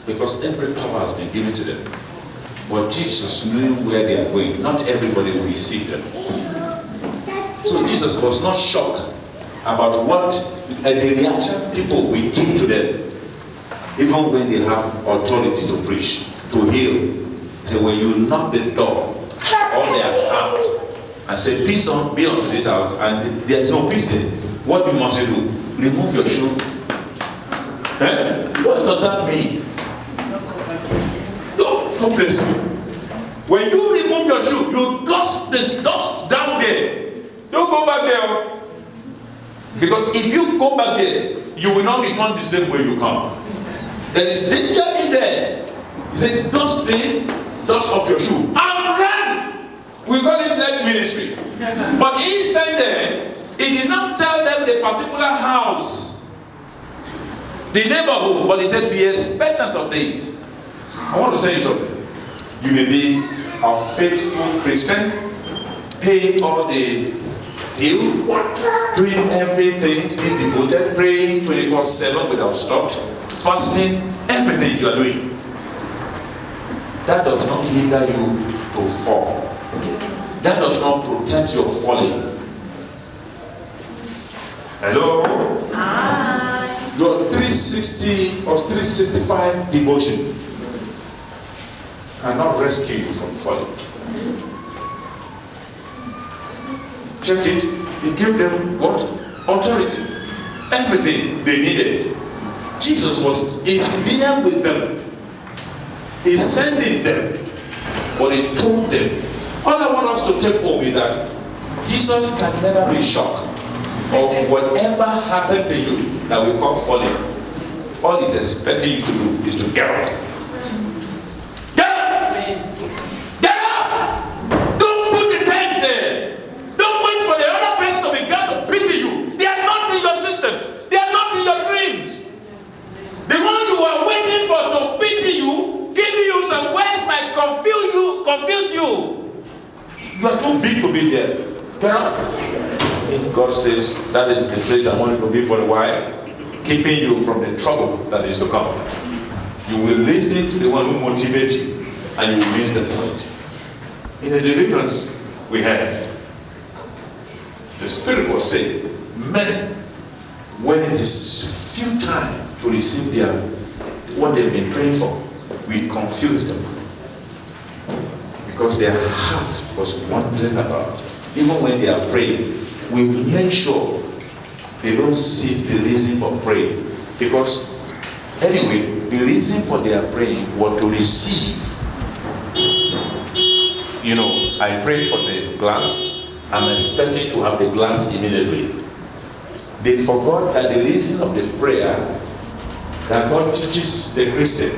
because every power has been given to them. But Jesus knew where they are going. Not everybody will receive them. So Jesus was not shocked about what the reaction people will give to them, even when they have authority to preach, to heal. So when you knock the door of their house and say, peace be unto this house, and there is no peace there, what must you do? Remove your shoe. What does that mean? No place. When you remove your shoe, you dust this dust down there. Don't go back there. Because if you go back there, you will not return the same way you come. There is danger in there. He said, dust off your shoe and run. We call it leg ministry. But inside there, he did not tell them the particular house, the neighborhood, but he said, be expectant of these. I want to say something. You may be a faithful Christian, paying all the bill, doing everything, being devoted, praying 24/7 without stop, fasting, everything you are doing. That does not hinder you to fall. That does not protect your falling. Hello? Hi. Your 360 or 365 devotion cannot rescue you from falling. Check it. He gave them what? Authority. Everything they needed. Jesus is there with them. He's sending them. But he told them. All I want us to take home is that Jesus can never be shocked of whatever happened to you that we call falling. All he's expecting you to do is to get up. Get up! Get up! Don't put the tent there. Don't wait for the other person to be God to pity you. They are not in your system. They are not in your dreams. The one you are waiting for to pity you, give you some words might confuse you. You are too big to be there. Get up. If God says that is the place I want you to be for a while, keeping you from the trouble that is to come, you will listen to the one who motivates you, and you will miss the point. In the deliverance we had, the Spirit was saying, many, when it is few time to receive their what they've been praying for, we confuse them. Because their heart was wandering about. Even when they are praying, we make sure they don't see the reason for praying. Because anyway, the reason for their praying was to receive. You know, I prayed for the glass. I'm expecting to have the glass immediately. They forgot that the reason of the prayer that God teaches the Christian,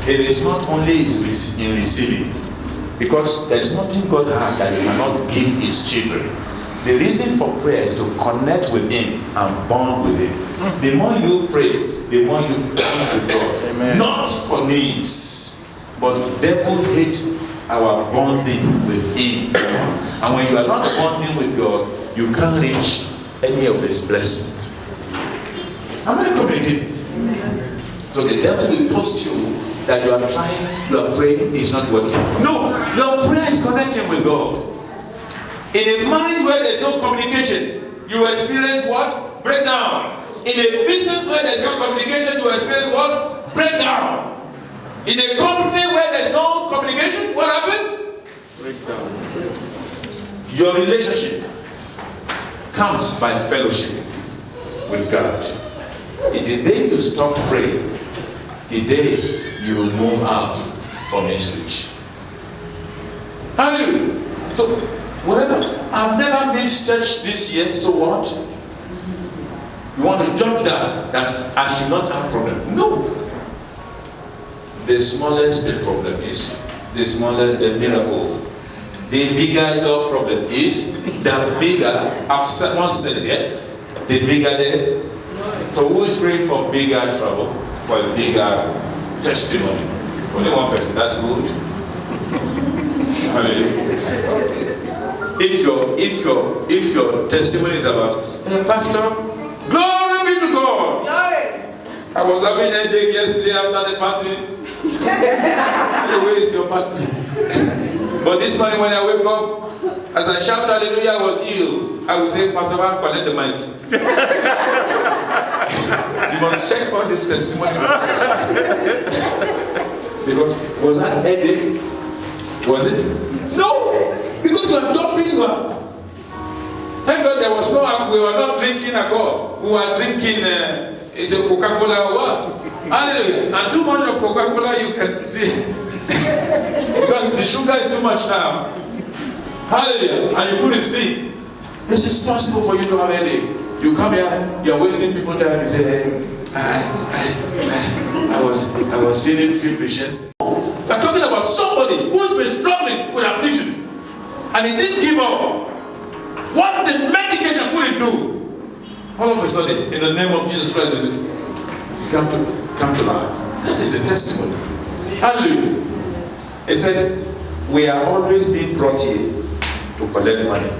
it is not only in receiving. Because there's nothing God has that He cannot give His children. The reason for prayer is to connect with Him and bond with Him. The more you pray, the more you come to God. Amen. Not for needs, but the devil hates our bonding with Him. And when you are not bonding with God, you can't reach any of His blessings. Am I communicating? So the devil will post you that you are trying, you are praying, it's not working. No, your prayer is connecting with God. In a marriage where there's no communication, you experience what? Breakdown. In a business where there's no communication, you experience what? Breakdown. In a company where there's no communication, what happened? Breakdown. Your relationship comes by fellowship with God. In the day you stop praying, the days you will move out from His reach. Hallelujah. So, whatever. I've never missed church this year, so what? You want to judge that I should not have problem? No. The smallest the problem is, the smallest the miracle. The bigger your problem is, the bigger, I've once said it, the bigger the. So who is praying for bigger trouble, for a bigger testimony? Only one person, that's good. Hallelujah. If your testimony is about, hey, Pastor, glory be to God. I was having a headache yesterday after the party. Where is your party? But this morning when I wake up, as I shout hallelujah, I was ill. I will say, Pastor Man, connect the mic. You must check all this testimony. Because was that headache? Was it? No! Because you are jumping one. Thank God there was no, we were not drinking alcohol. We were drinking, it's a Coca-Cola what? Hallelujah. And too much of Coca-Cola you can see. Because the sugar is too much now. Hallelujah. And you couldn't sleep. This is possible for you to have a headache. You come here, you're wasting people's time. You say, I was feeling few patients. I'm talking about somebody who's been struggling with affliction. And he didn't give up. What the medication couldn't do, all of a sudden, in the name of Jesus Christ, come to life. That is a testimony. Hallelujah. It said, we are always being brought here to collect money.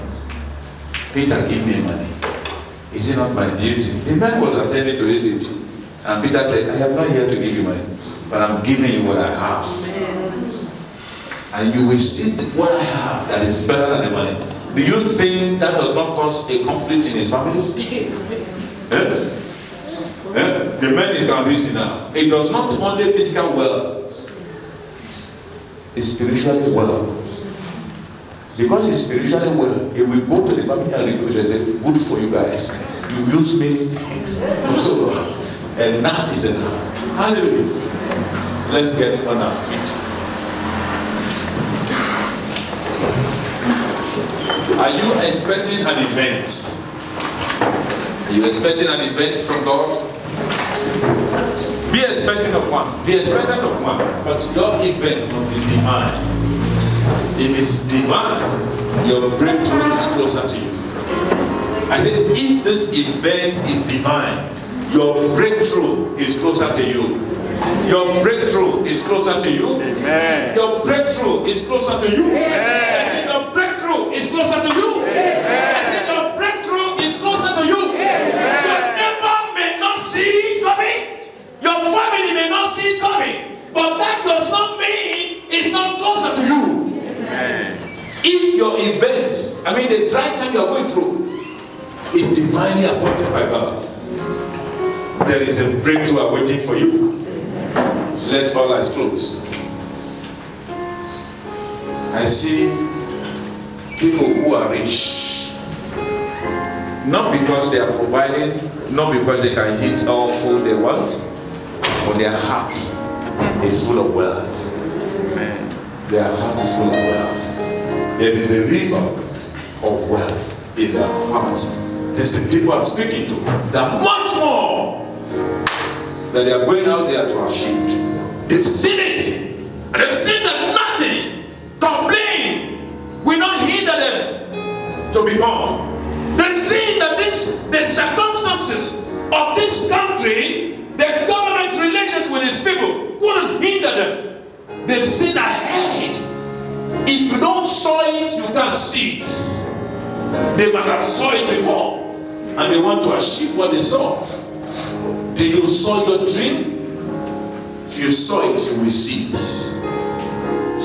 Peter, give me money. Is it not my duty? The man was attending to his duty. And Peter said, I am not here to give you money, but I'm giving you what I have. And you will see what I have that is better than the money. Do you think that does not cause a conflict in his family? The man is convinced now. It does not only physical well, it's spiritually well. Because it's spiritually well, it will go to the family and report and say, good for you guys. You use me so enough is enough. Hallelujah. Let's get on our feet. Are you expecting an event? Are you expecting an event from God? Be expecting of one. Be expectant of one. But your event must be divine. If it's divine, your breakthrough is closer to you. I said, if this event is divine, your breakthrough is closer to you. Your breakthrough is closer to you. Amen. Your breakthrough is closer to you. Amen. I said, your breakthrough is closer to you. Amen. I said, your breakthrough is closer to you. Amen. Your neighbor may not see it coming. Your family may not see it coming. But that does not mean it's not closer to you. Amen. If your events, the dry time you are going through, is divinely appointed by God, there is a breakthrough awaiting for you. Let all eyes close. I see people who are rich, not because they are providing, not because they can eat all food they want, but their heart is full of wealth. Their heart is full of wealth. There is a river of wealth in their heart. There's the people I'm speaking to. There are much more that they are going out there to achieve. They've seen it. And they've seen that nothing, complain, will not hinder them to become. They've seen that the circumstances of this country, the government's relations with its people, wouldn't hinder them. They've seen ahead. If you don't sow it, you can't see it. They might have saw it before, and they want to achieve what they saw. Did you sow your dream? If you saw it, you will see it.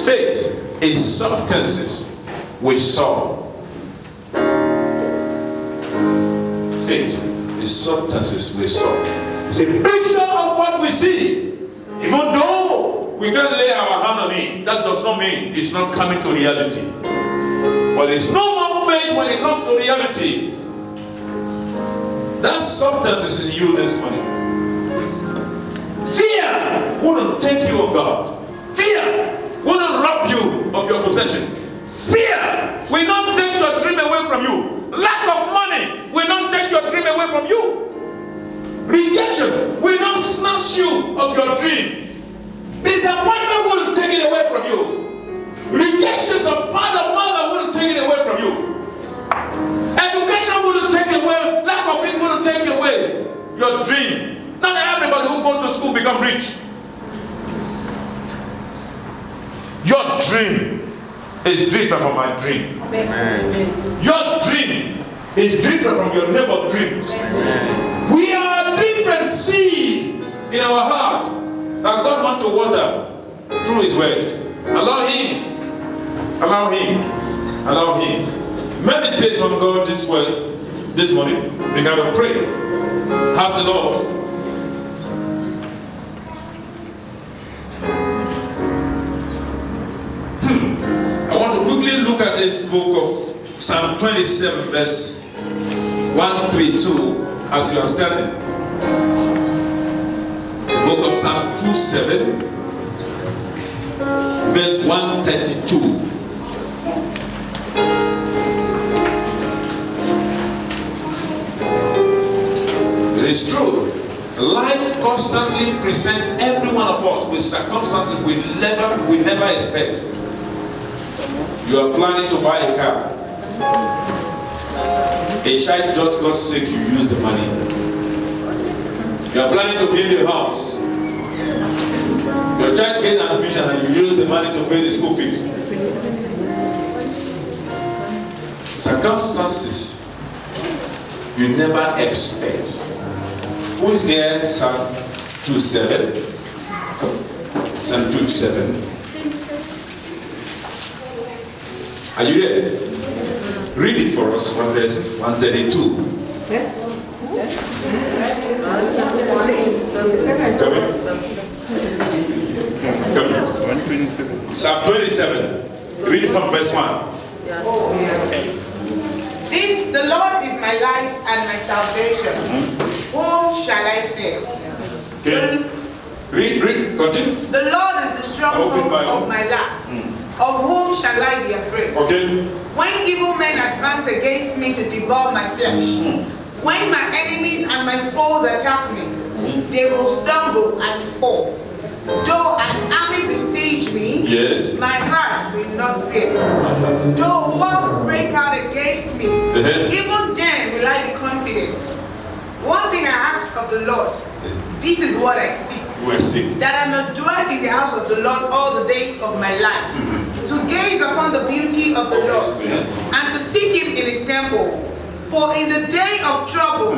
Faith is substances we saw. Faith is substances we saw. It's a picture of what we see. Even though we can't lay our hand on it, that does not mean it's not coming to reality. But there's no more faith when it comes to reality. That substance is in you this morning. Fear wouldn't take you of God. Fear wouldn't rob you of your possession. Fear will not take your dream away from you. Lack of money will not take your dream away from you. Rejection will not snatch you of your dream. Disappointment wouldn't take it away from you. Rejections of father, mother wouldn't take it away from you. Education wouldn't take it away. Lack of it wouldn't take away your dream. Not everybody who goes to school become rich. Your dream is different from my dream. Amen. Your dream is different from your neighbor's dreams. Amen. We are different seed. in our heart that God wants to water through His word. Allow Him. Allow Him. Allow Him. Meditate on God this morning. Begin to pray. Ask the Lord. I want to quickly look at this book of Psalm 27, verse 132, as you are studying. The book of Psalm 27, verse 132. It is true. Life constantly presents every one of us with circumstances we never expect. You are planning to buy a car. A child just got sick, you use the money. You are planning to build a house. Your child gets admission and you use the money to pay the school fees. Circumstances you never expect. Who is there? Psalm 2:7. Psalm 2:7. Are you there? Read it for us, 132. Yes. Come in. Psalm 27. Read it from verse 1. The Lord is my light and my salvation. Whom shall I fear? Okay. Read, continue. The Lord is the stronghold of my life. Of whom shall I be afraid? Okay. When evil men advance against me to devour my flesh, when my enemies and my foes attack me, they will stumble and fall. Though an army besiege me, yes, my heart will not fear. Though war break out against me, even then will I be confident. One thing I ask of the Lord, this is what I seek. That I may dwell in the house of the Lord all the days of my life, to gaze upon the beauty of the Lord, and to seek Him in His temple. For in the day of trouble,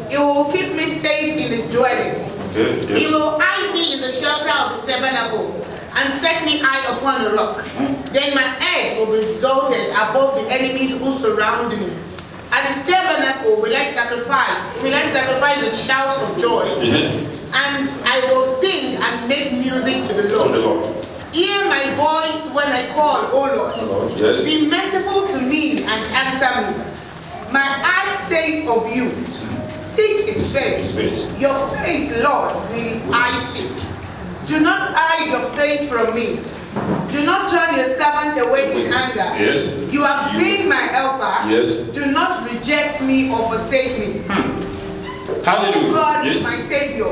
He will keep me safe in His dwelling. He will hide me in the shelter of His tabernacle, and set me high upon a rock. Then my head will be exalted above the enemies who surround me. At His tabernacle will I sacrifice with shouts of joy. And I will sing and make music to the Lord. Hear my voice when I call, O Lord. Yes. Be merciful to me and answer me. My heart says of you, seek His face. Your face, Lord, will I seek. Do not hide your face from me. Do not turn your servant away in anger. Yes. You have been my helper. Yes. Do not reject me or forsake me. Hallelujah. Oh God yes. is my Savior.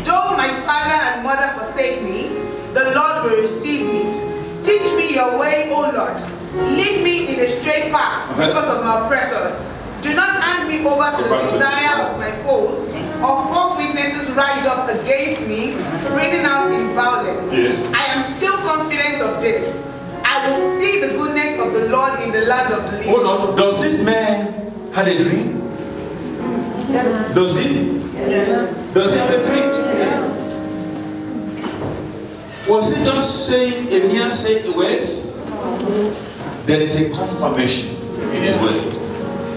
Though my father and mother forsake me, the Lord will receive me. Teach me your way, O Lord. Lead me in a straight path because of my oppressors. Do not hand me over to the desire of my foes, or false witnesses rise up against me, breathing out in violence. Yes. I am still confident of this. I will see the goodness of the Lord in the land of the living. Hold on. Does this man have a dream? Yes. Does he? Yes. Does he have a dream? Yes. Was he just saying a mere say words? There is a confirmation in his word.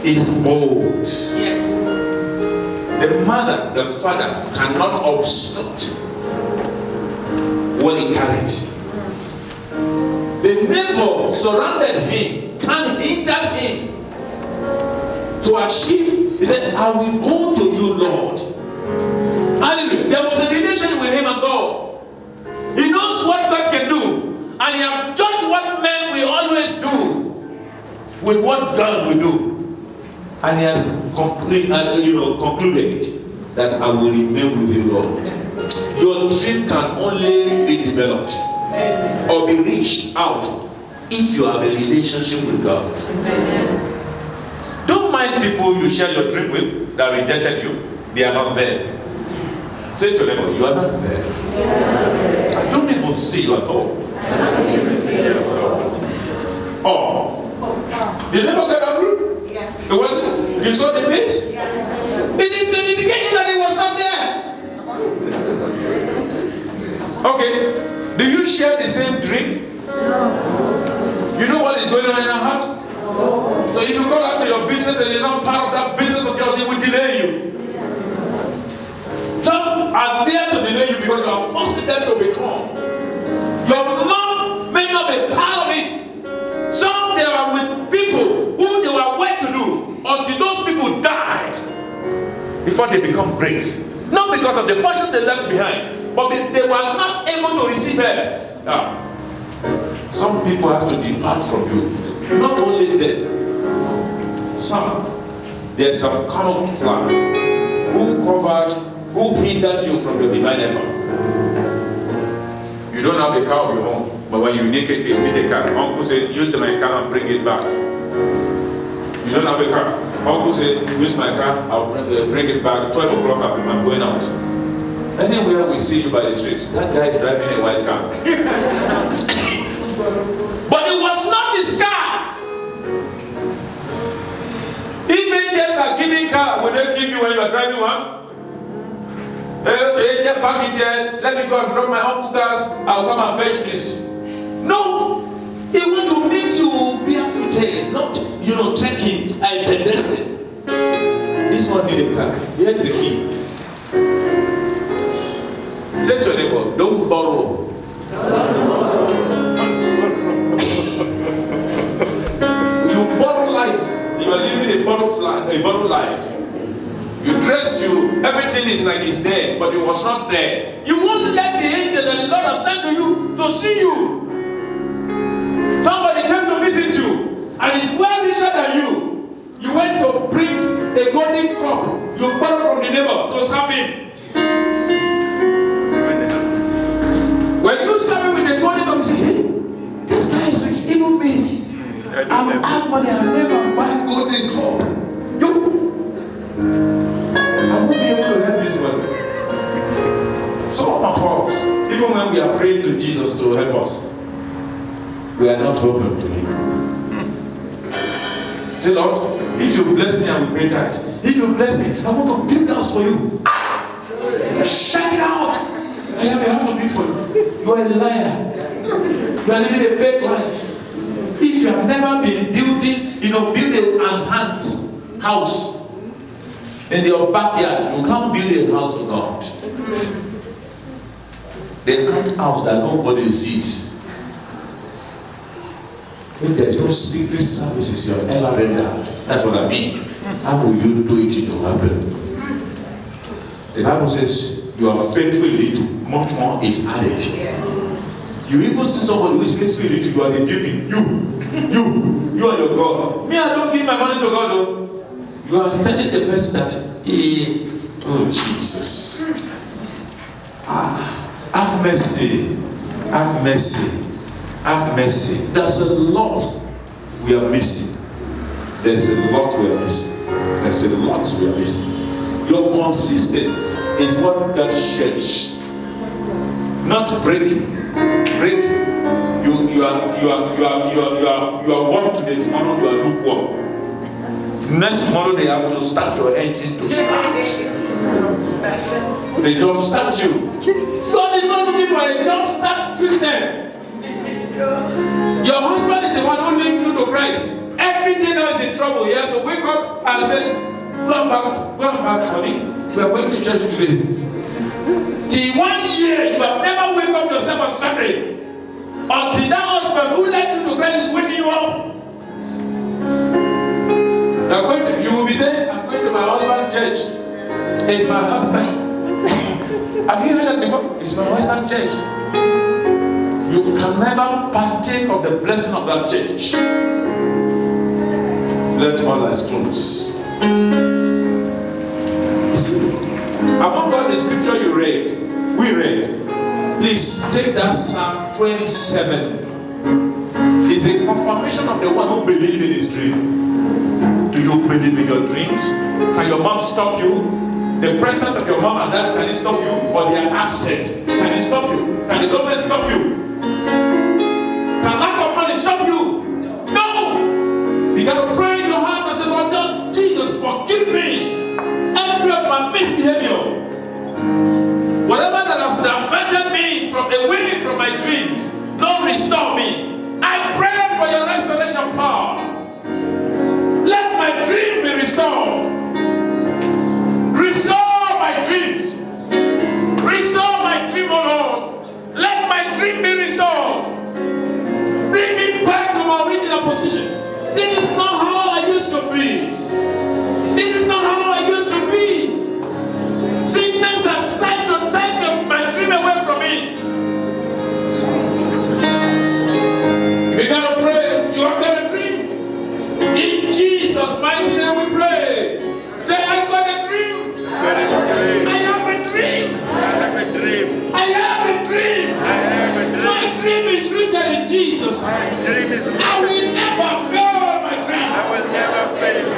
It's bold. Yes. The mother, the father cannot obstruct what he carries. The neighbor surrounded him, can hinder him to achieve. He said, I will go to you, Lord. Hallelujah. There was a relationship with him and God. He knows what God can do, and he has judged what men will always do with what God will do. And he has concluded that I will remain with you, Lord. Your dream can only be developed or be reached out if you have a relationship with God. Don't mind people you share your dream with that rejected you. They are not there. Say to them, you are not there. I don't even see you at all. Oh. You never got angry? Yes. It wasn't? You saw the face? It is an indication that he was not there. Okay, do you share the same drink? You know what is going on in our heart? So if you go out to your business and you're not part of that business of yours, it will delay you. Some are there to delay you because you are forcing them to become. Your mom may not be part of it. Some they are with people who they were waiting to do until those people died before they become great. Not because of the fortune they left behind, but they were not able to receive help. Now, some people have to depart from you. Not only that, there's some camouflage who hindered you from your divine help. You don't have a car of your own, but when you meet a car, uncle said, use my car and bring it back. You don't have a car. Uncle said, use my car, I'll bring it back. 12 o'clock, I'm going out. Anywhere we see you by the streets, that guy is driving a white car. But it was not his car. If angels are giving car, will they give you when you are driving one? Angel park it here, let me go and drop my uncle cars, I'll come and fetch this. No! He want to meet you barefooted, not, trekking and pedestrian. This one need a car. Here's the key. Say to your neighbor, don't borrow. You borrow life. You are living a borrowed life. You dress everything is like it's there, but it was not there. You won't let the angel that the Lord has sent to you to see you. Somebody came to visit you, and is well richer than you. You went to bring a golden cup you borrowed from the neighbor to serve him. When you serve him with a golden cup, you say, hey, this guy is rich, even me. I'm out money, I'll never buy a golden cup. I won't be able to help this one. Some of us, even when we are praying to Jesus to help us, we are not open to him. Say, Lord, if you bless me, I will pay tithe. If you bless me, I want to build house for you. Check it out. I have a house to build for you. You are a liar. You are living a fake life. If you have never been building, build an ant house in your backyard, you can't build a house for God. The ant house that nobody sees. If there's no secret services you have ever rendered, that's what I mean. How will you do it to happen? The Bible says, you are faithful in little, much more is added. You even see somebody who is faithful in little, you are giving. You are your God. Me, I don't give my money to God, though. You are telling the person that, oh Jesus. Have mercy. Have mercy. Have mercy. There's a lot we are missing. There's a lot we are missing. There's a lot we are missing. Your consistency is what God church. Not breaking. You are warm today. Tomorrow you are lukewarm. Next tomorrow they have to start your engine to start. They don't start you. God is not looking for a jump start Christian. Your husband is the one who linked you to Christ. Every day now is in trouble. He has to wake up and say, go back, honey. We are going to church today. Till 1 year, you have never wake up yourself on Sunday. Until that husband who led you to Christ is waking you up. You will be saying, I'm going to my husband's church. It's my husband. Have you heard that before? It's my husband's church. You can never partake of the blessing of that church. Let all eyes close. You see, among all the scripture we read, please take that Psalm 27. It's a confirmation of the one who believes in his dream. Do you believe in your dreams? Can your mom stop you? The presence of your mom and dad, can it stop you? Or they are absent? Can it stop you? Can the government stop you? Can lack of money stop you? No! You got to pray in your heart and say, Lord God, Jesus, forgive me every of my misbehavior. Whatever that has diverted me from the I will never fail my dream.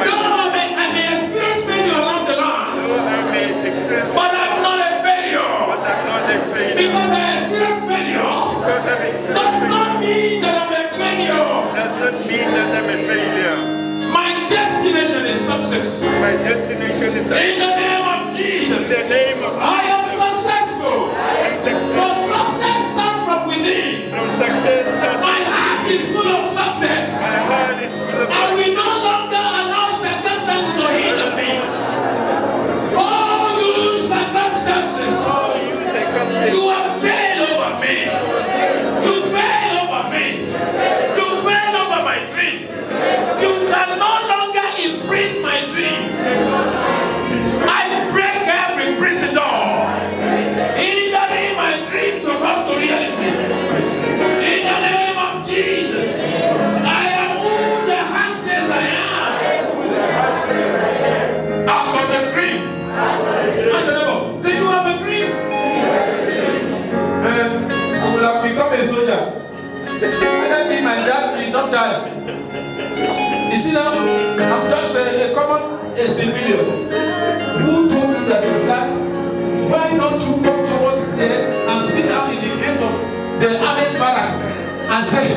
Though I may experience failure along the line, but I'm not a failure. Because I experience failure does not mean that I'm a failure. My destination is success. In the name of Jesus, I am successful. For success starts from within. My heart is full of success. I will no longer allow circumstances to hinder me. Oh, you circumstances, you have failed over me. You failed over me. You failed over my dream. You can no longer imprison my dream. I break every prison door. In the name my dream to come to reality. In the name of Jesus. I am who the heart says I am. I've got a dream. I said, do you have a dream? I will have become a soldier. Whether me, my dad did not die. You see now, I'm just a common civilian who told you that your dad, why don't you walk towards there and sit down in the gate of the army barrack and say,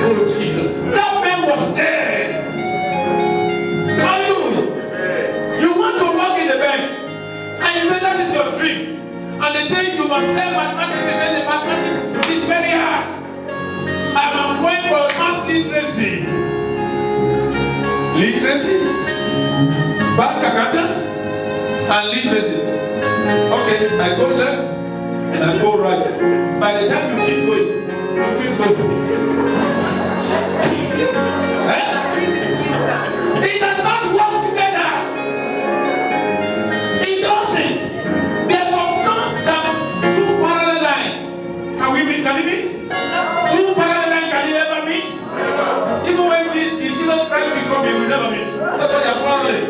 oh Jesus, that man was dead. Hallelujah. You want to walk in the bank and you say that is your dream. And they say you must learn mathematics. You say the mathematics is very hard. I'm going for mass literacy. Literacy, bank accountant, and literacies. Okay, I go left and I go right. By the time you keep going, you keep going. It does not work together. It doesn't. There's some two parallel lines. Can we meet? Can we meet? Two parallel lines, can you ever meet? Even when Jesus Christ will come, he will never meet. That's what they're quarreling.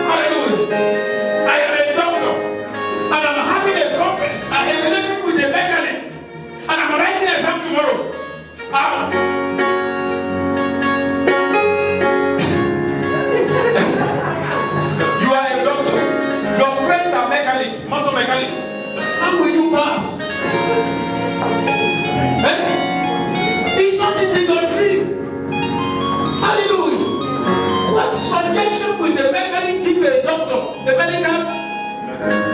Hallelujah. I am a doctor, and I'm having a relationship with a mechanic, and I'm writing an exam tomorrow. You are a doctor. Your friends are mechanic, motor mechanic. How will you pass? It's not in your dream. Hallelujah. What suggestion will the mechanic give a doctor? The medical,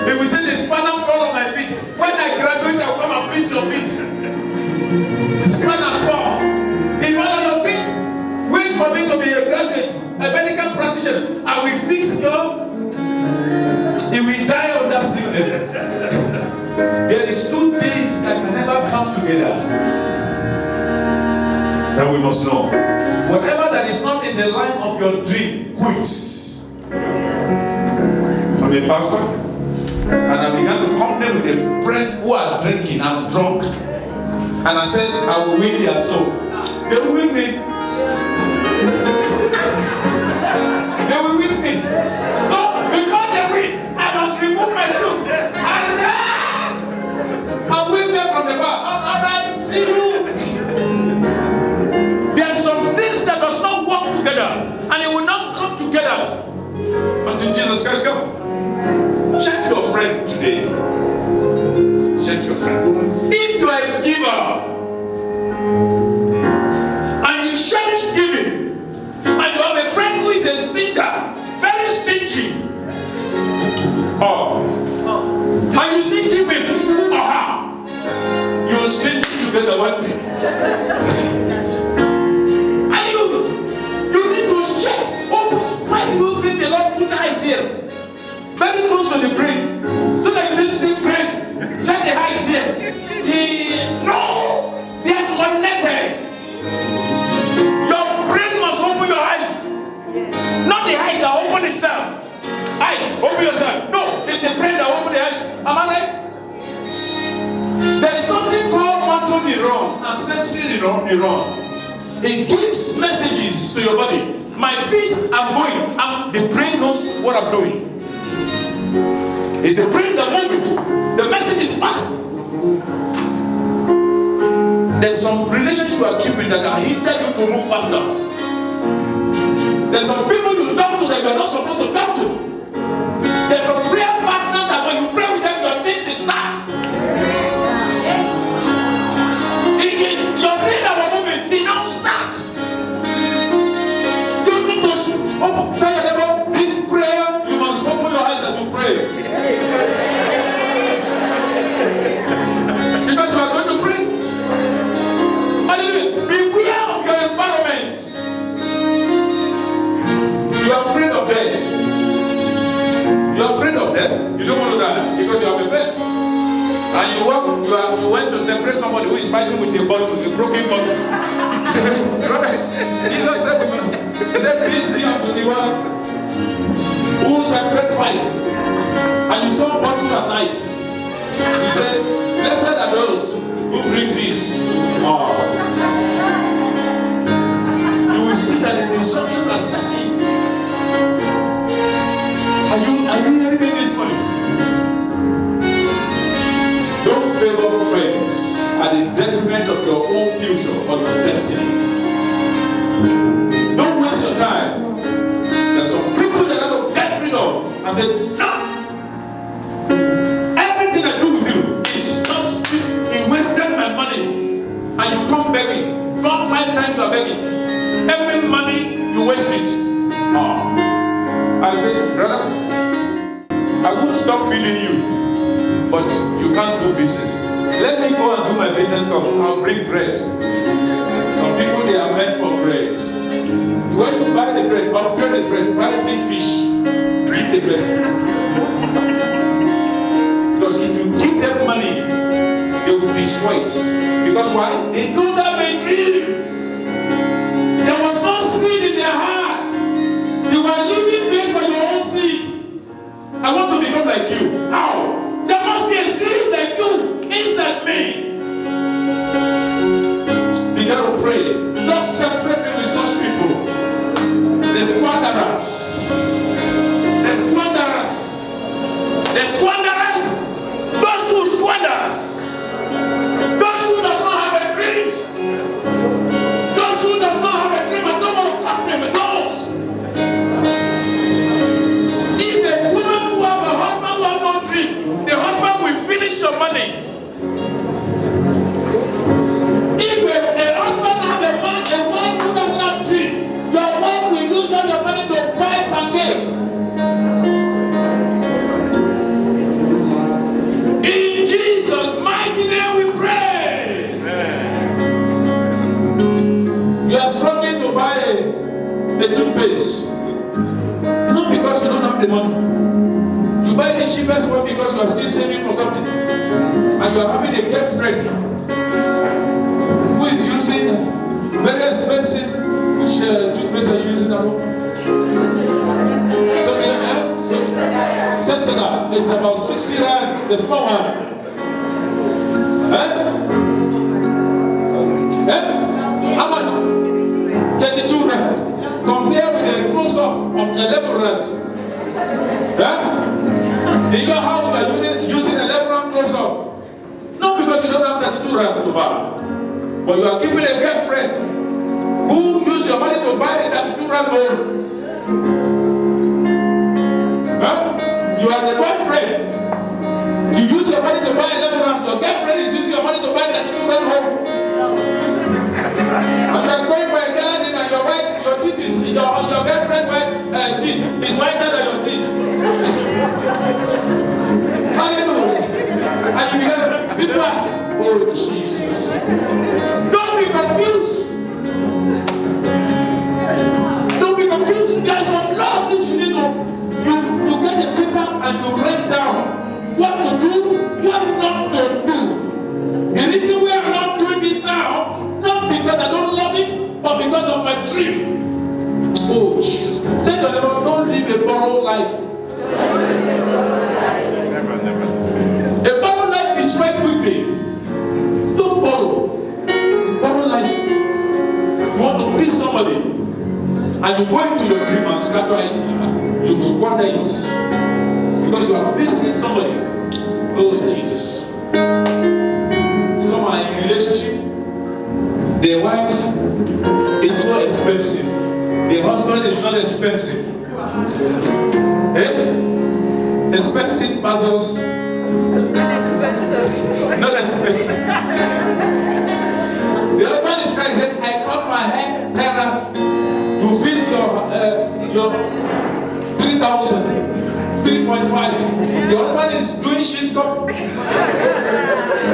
he will say the spinal fall on my feet. When I graduate, I will come and fix your feet. Spinal fall. If you are on your feet, wait for me to be a graduate, a medical practitioner. I will fix your. He will die of that sickness. There is two things that can never come together. That we must know. Whatever that is not in the line of your dream quits. I'm a pastor, and I began to company with a friend who are drinking and drunk. And I said, I will win their soul. They will win me. They will win me. So, because they win, I must remove my shoes and run and win them from the bar. Alright, see you. And it will not come together until Jesus Christ comes. Check your friend today. Check your friend. If you are a giver and you cherish giving, and you have a friend who is a stinker, very stingy, and you still give him, you will stink together one day. Why do you think the Lord put eyes here? Very close to the brain. So that you didn't see brain. Check the eyes here. No! They are connected. Your brain must open your eyes. Yes. Not the eyes that open itself. Eyes, open yourself. No, it's the brain that open the eyes. Am I right? There is something called motor neuron and sensory neuron. It gives messages to your body. My feet are going, and the brain knows what I'm doing. It's the brain that moves it. The message is passed. There's some relationship you are keeping that are hinder you to move faster. There's some people you talk to that you are not supposed to talk to. There's some prayer partner that when you pray with them, your things is stuck. Your things that were moving, they don't stuck. You need to tell your neighbor, this prayer, you must open your eyes as you pray. Because you are going to pray. Beware of your environment. You are afraid of death. You are afraid of death. You don't want to die because you have a bed. And you went to separate somebody who is fighting with a bottle, a broken bottle. Brother, Jesus said, he said, please be unto the one who separate fights. And you saw a bottle and knife. He said, blessed are those who bring peace. Oh. You will see that the destruction is setting. Are you hearing me this morning? Don't favor friends at the detriment of your own future or your destiny. Don't waste your time. There's some people that I don't get rid of and say, no. Everything I do with you is just you wasted my money. And you come begging. 4-5 times you are begging. Every money you waste it. Oh. I say, brother, I won't stop feeding you, but you can't do business. Let me go and do my business. I'll bring bread. Some people, they are meant for bread. When you buy the bread, upgrade the bread, buy big fish, drink the bread. Because if you give them money, they will destroy it. Because why? They don't have a dream. There was no seed in their hearts. You are living based on your own seed. I want to become like you. How? There must be a seed like you inside me. Begin to pray. Don't separate me with such people. The squanderers. The squanderers. The squanderers. Those who squanders. Those who does not have a dream. Those who does not have a dream and don't want to company with those. If a woman who have a husband who have no dream, the husband will finish your money. If a husband have a wife who doesn't have dream, your wife will use all your money to buy pancakes. In Jesus' mighty name we pray. You are struggling to buy a toothpaste. Not because you don't have the money. You buy the cheapest one because you are still saving for something. And you are having a girlfriend who is using very expensive. Which toothpaste are you using at home? Sensiga. It's about 60 rand, the small one. How much? 32 rand. Compare with the close-up of 11 rand. In your house, you are using 11 rand close-up. Not because you don't have 32 rand to buy, but you are keeping a girlfriend who use your money to buy the 32 rand gold. You are the boyfriend. You use your money to buy 11 rand. Your girlfriend is using your money to buy 32 rand home. And you are going for a garden and your teeth is your girlfriend teeth is whiter than your teeth. Hallelujah. And you begin to people are, oh Jesus. Don't be confused. Don't be confused. There's some lot of things you need to you get a paper and you write down what to do, what not to do. The reason why I'm not doing this now, not because I don't love it, but because of my dream. Oh Jesus. Say to them, don't live a borrowed life. A borrowed life is right quickly. Don't borrow. Borrow life. You want to please somebody, and you go into your dream and scatter it. You squander it because you are pleasing somebody. Oh Jesus. Some are in relationship, is so expensive. The husband is not expensive. Expensive puzzles. Not expensive. The husband is crying, said, I cut my hair, Tara. You fix your 3,000, 3.5. The husband is doing shit stuff.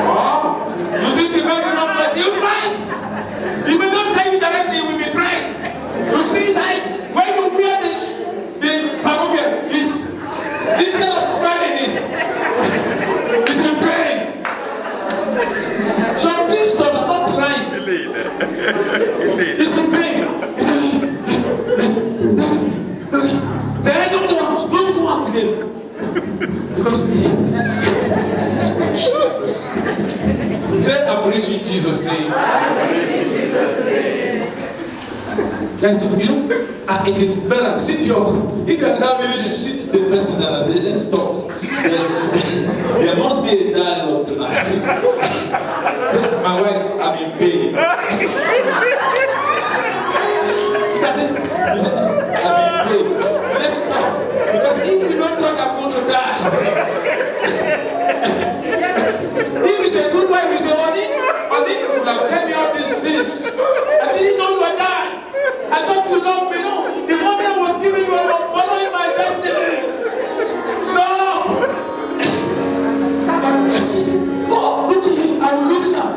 Oh, you think the man will not play? You might. He may not tell you directly, he will be crying. You see his height. When you wear the parobia, instead of smiling, it's in pain. Some things does not rhyme. It's in pain. Say, I don't go out today. Because say, I'm rich in Jesus' name. That's, it is better. Sit if you are in that relationship, sit the person and say, let's talk. There must be a dialogue tonight. Say, my wife, I'm in pain. He said, I'm in pain. Let's talk. Because if we don't talk, I'm going to die. If it's a good wife, it's a honey will have tell me all these things. I didn't know you were dying. I thought you loved me. No, the woman was giving you a borrowing my destiny. Stop. God, look to him. I will lose her.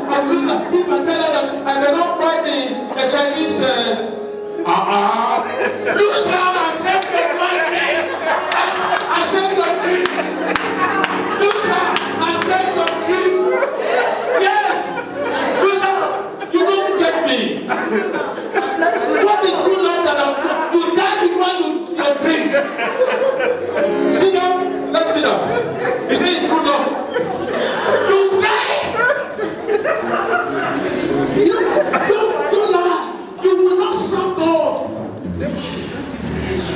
If I tell her that I cannot buy the Chinese lose her and save your money. Accept your dream. Lose her and save your dream. Yes. Lose her. You don't get me. What is good love that you die before you bring? Sit down. Let's sit down. He says it's good love. You die. Don't lie. You will not serve God.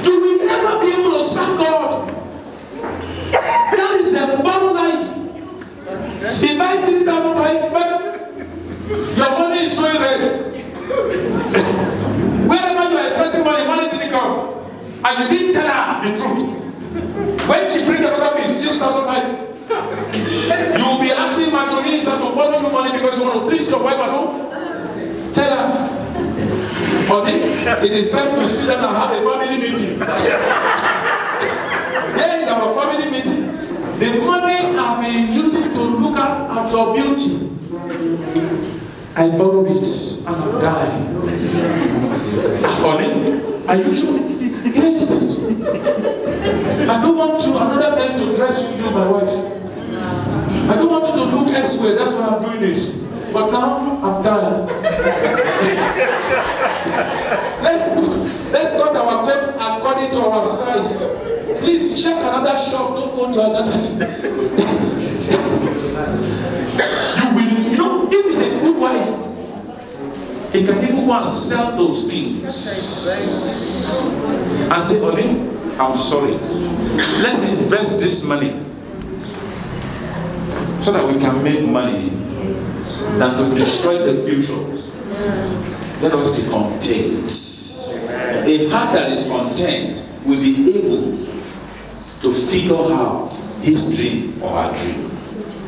You will never be able to serve God. That is a bad life. He buy 3,005, but your money is going red. Wherever you are expecting money didn't come. And you didn't tell her the truth. When she brings another bill, 6,005. You will be asking matronese to borrow you money because you want to please your wife at home. Tell her, honey, it is time to sit down and have a family meeting. Here is our family meeting. The money I've been using to look at your beauty, I borrowed it and I'm dying. Honey, are you sure? Yes. I don't want another man to dress with you, my wife. I don't want you to look elsewhere. That's why I'm doing this. But now I'm dying. Let's cut our coat according to our size. Please check another shop. Don't go to another shop. If it's a good wife, he can even go and sell those things and say, honey, I'm sorry. Let's invest this money so that we can make money than to destroy the future. Let us be content. A heart that is content will be able to figure out his dream or her dream.